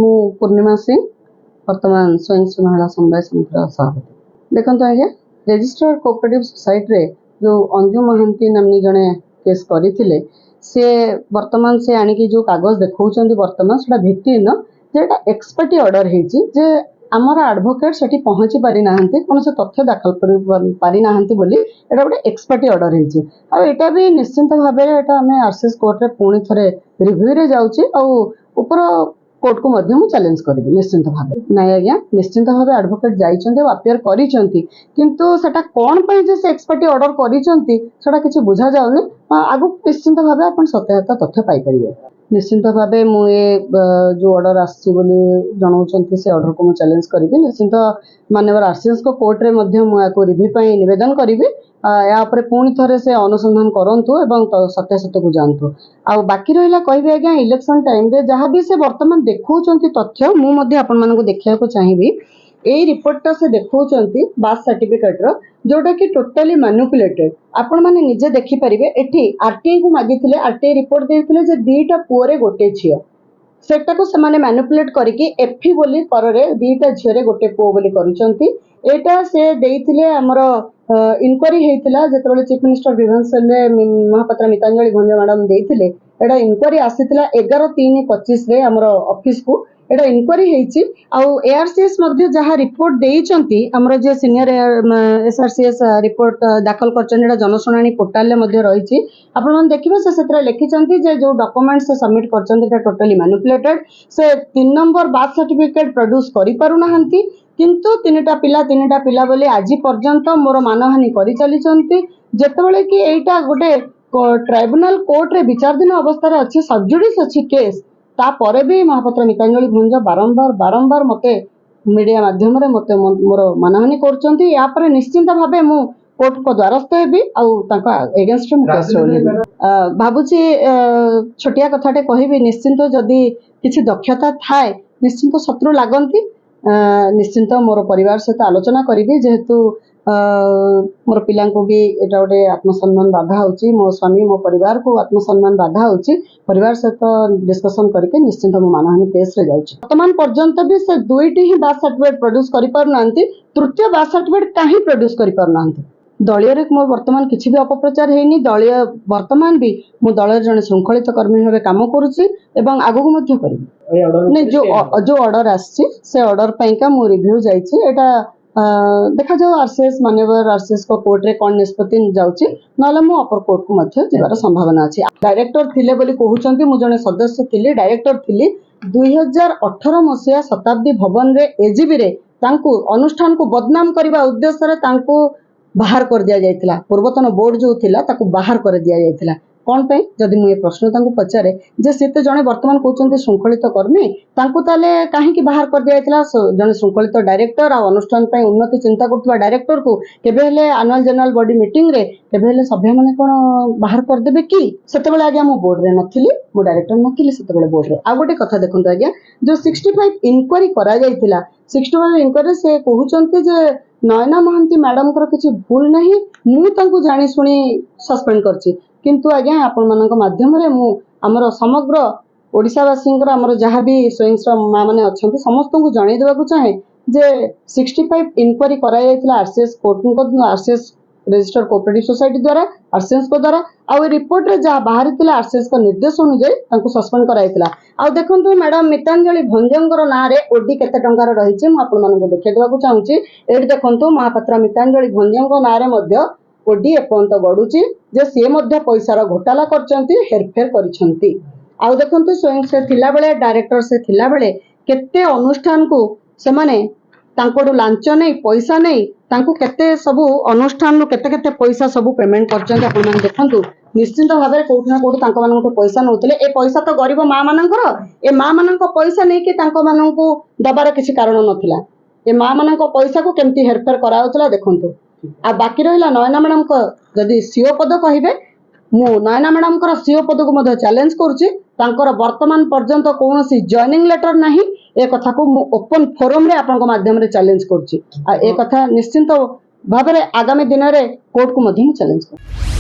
मु पूर्णिमा सिंह वर्तमान स्वयं महिला समवाय समितिर सभापति। देखो आज्ञा रजिस्टर्ड कोऑपरेटिव सोसाइटी रे जो अंजु महांती नामनी जड़े केस करते से वर्तमान से आणिकी जो कागज देखा वर्तमान से भित्तिहीन जेटा एक्सपर्टी ऑर्डर है आमर एडवोकेट से पहुँची पारि ना कौन से तथ्य दाखल कर पारि ना बोली एटा गोटे एक्सपर्टी ऑर्डर है भी निश्चिंत भाव आम आरसीएस कोर्ट रे पुणी थे रिव्यू रे जाऊँगी ऊपर कोर्ट को मध्य मु चैलेंज करी निश्चिंत भाव ना आज्ञा निश्चिंत भाव एडवोकेट जाइछन्ते अपियर करिसंती किंतु सेटा कोन पई जे से एक्सपर्टी ऑर्डर करिसंती सेटा किछि बुझा जाउनी आगु निश्चिंत भाव आपण सत्यता तथ्य पाई परिबे निश्चिंत भाव मु ए जो ऑर्डर आछि बोली जणाउछन्ती से ऑर्डर को मु चैलेंज करिबे निश्चिंत माननीय आरसीएस को कोर्ट रे मध्य मु आको रिव्यू पई निवेदन करिबे या पर पुणी थे से अनुसंधान करंतु एवं सत्यासत्य को जानतु आ बाकी रहिला कहबे आज्ञा इलेक्शन टाइम रे जहाँ भी से वर्तमान देखौचंती तथ्य मु मध्ये आपण मानको देखिया को चाहिबी एई रिपोर्टटा से देखौचंती बाथ सर्टिफिकेट रो जोटा कि टोटली मैनिपुलेटेड आपण माने निजे देखि परिबे एठी आरटीआई को मागिथिले आरटीआई रिपोर्ट देथिले जे दीटा पुओरे गोटे छियो सेटा को से माने मैनिपुलेट करके एफी बोली पररे दीटा झियो गोटे पुओ बोली करिसंती एटा से देइथिले हमरो इनक्वारी हेतिला जेतबेले चीफ मिनिस्टर विभांशले महापात्र मितांजलि भंज मैडम देइथिले एटा इनक्वारी आसीतिला 11/3/25 रे हमरो ऑफिस को एटा इनक्वारी हेछि आ एआरसीएस मध्ये जहा रिपोर्ट देइचंती हमरो जे सीनियर एसआरसीएस रिपोर्ट दाखल करचन एटा जनसुनानी पोर्टल ले मध्ये रहिछि आपण मन देखिबे से सेतरा लिखिचंती जे जो डॉक्यूमेंट्स से सबमिट करचंती एटा टोटली मैनिपुलेटेड से 3 नंबर बाथ सर्टिफिकेट प्रोड्यूस करि पारु नाहंती किंतु तीनटा पिला बोली आज पर्यंत मोर मानहानि करि चलीचंती जेतेबेले कि एटा गोटे ट्राइब्यूनल कोर्ट रे विचाराधीन अवस्था अच्छी सबजुडिस अच्छी केस तापर भी महापात्र मितांजलि भंज बारंबार मते मीडिया माध्यम रे मते मोर मानहानि करचंती या पर निश्चिंत भाबे मु कोर्ट को द्वारस्थ हेबी आउ ताका एगेंस्ट में केस रोलेबी भाबुची छोटिया कथाटे कहबी निश्चिंत जदी किछि दक्षता थाए निश्चिंत शत्रु लागंती निश्चिंत मोर परिवार सहित आलोचना करी जेहेतु मोर पिला को भी एटा गोटे आत्मसम्मान बाधा होची मो स्वामी मो परिवार को आत्मसम्मान बाधा होची परिवार सहित डिस्कशन करके निश्चिंत मो मानहानि केस रे जाउची वर्तमान पर्यंत भी से दुईटी ही बाथ सर्टिफिकेट प्रोड्यूस करि पार नांती तृतीय बाथ सर्टिफिकेट काहे प्रोड्यूस करि पार नांती दलिय रे मोर वर्तमान किछि भी अपप्रचार हेनी दलिय वर्तमान भी मो दलिय जने श्रृंखलित कर्मी भाबे काम करूची एवं आगु को मध्य करिबी ने जो ऑर्डर आछि से ऑर्डर पईका मो रिव्यू जाईची एटा देखा जाओ आरसीएस माननीय आरसीएस को कोर्ट रे कोन निष्पत्ति जाउची नले मो अपर कोर्ट को मध्य जिबार संभावना अछि डायरेक्टर थिले बोली कहउचंती मु जने सदस्य थिले डायरेक्टर थिली 2018 मसिया शताब्दी भवन रे एजीबी रे तांकू अनुष्ठान को बदनाम करबा उद्देश्य रे तांकू बाहर कर दिया जायतिला पूर्वतन बोर्ड जो थिला ताकू बाहर कर दिया जायतिला कौन पे जदि मु ये प्रश्न तांकू पचारे जे से तो जने वर्तमान कहउचंती श्रृंखलित कर्मी तांकू ताले काहे कि बाहर कर दिया जायतिला जने श्रृंखलित डायरेक्टर आ अनुष्ठान पे उन्नति चिंता करतबा डायरेक्टर को केबे हेले एनुअल जनरल बॉडी मीटिंग रे केबे हेले सभ्य माने कोन बाहर कर देबे कि सेतेबेले आगे मु बोर्ड रे नथिली मु डायरेक्टर नथिली सेतेबेले बोर्ड रे आ गोटे कथा देखंतु आगे जो 65 इंक्वायरी करा जायतिला 65 इंक्वायरी से कहउचंती जे नयना महांती मैडम को किसी भूल नहीं मु जानी शुणी सस्पेंड करछि किंतु आज्ञा आपण मानक माध्यम रे मु हमर समग्र ओडिसावासी आमर जहाँ भी स्वयं माँ मैंने अच्छा समस्त को जन देवाक चाहे जे 65 इंक्वायरी करा RCS court RCS registered cooperative society द्वारा आरसीएस को द्वारा आउ रिपोर्ट रे जहाँ बाहरी आरसीएस को निर्देश अनुसार सस्पेंड कराइला आ देखो मैडम मितांजलि भंजंगर ना रे ओडी केते टंकार रही देखा देवाक चाहूँगी ये देखो महापात्र मितांजलि भंजंग ना रे ओडी एपर्यंत गड़ुची जे सी पैसार घोटाला करचंती हेरफेर करिसंती आ देखो स्वयं से थिला बेले डायरेक्टर से थिला बेले केते अनुष्ठान को से माने तांकोडू लांच नहीं पैसा नहीं तांको केते सबु अनुष्ठान केते केते पैसा सबु पेमेंट करचंती आपण माने देखंतु निश्चिंत भाव में कोठना कोठ तांको माननको पैसा नउतले ए पैसा तो गरीब माँ मानकर ए माँ माननको पैसा नहीं कि तांको माननको दबार किसी कारण नथिला ए माँ माननको पैसा को केमती हेरफेर कराउतला देखंतु आ बाकी रहिला नयना मैडम को जदि सीओ पद कहिबे मु नयना मैडम को सीओ पद को मध्य चैलेंज करूची तांकर वर्तमान पर्यंत कौनसी जॉइनिंग लेटर नहीं ए कथा को मु ओपन फोरम रे आपन माध्यम रे चैलेंज करूची आ ए कथा निश्चिंत भाबरे आगामी दिन रे कोर्ट को मध्य चैलेंज कर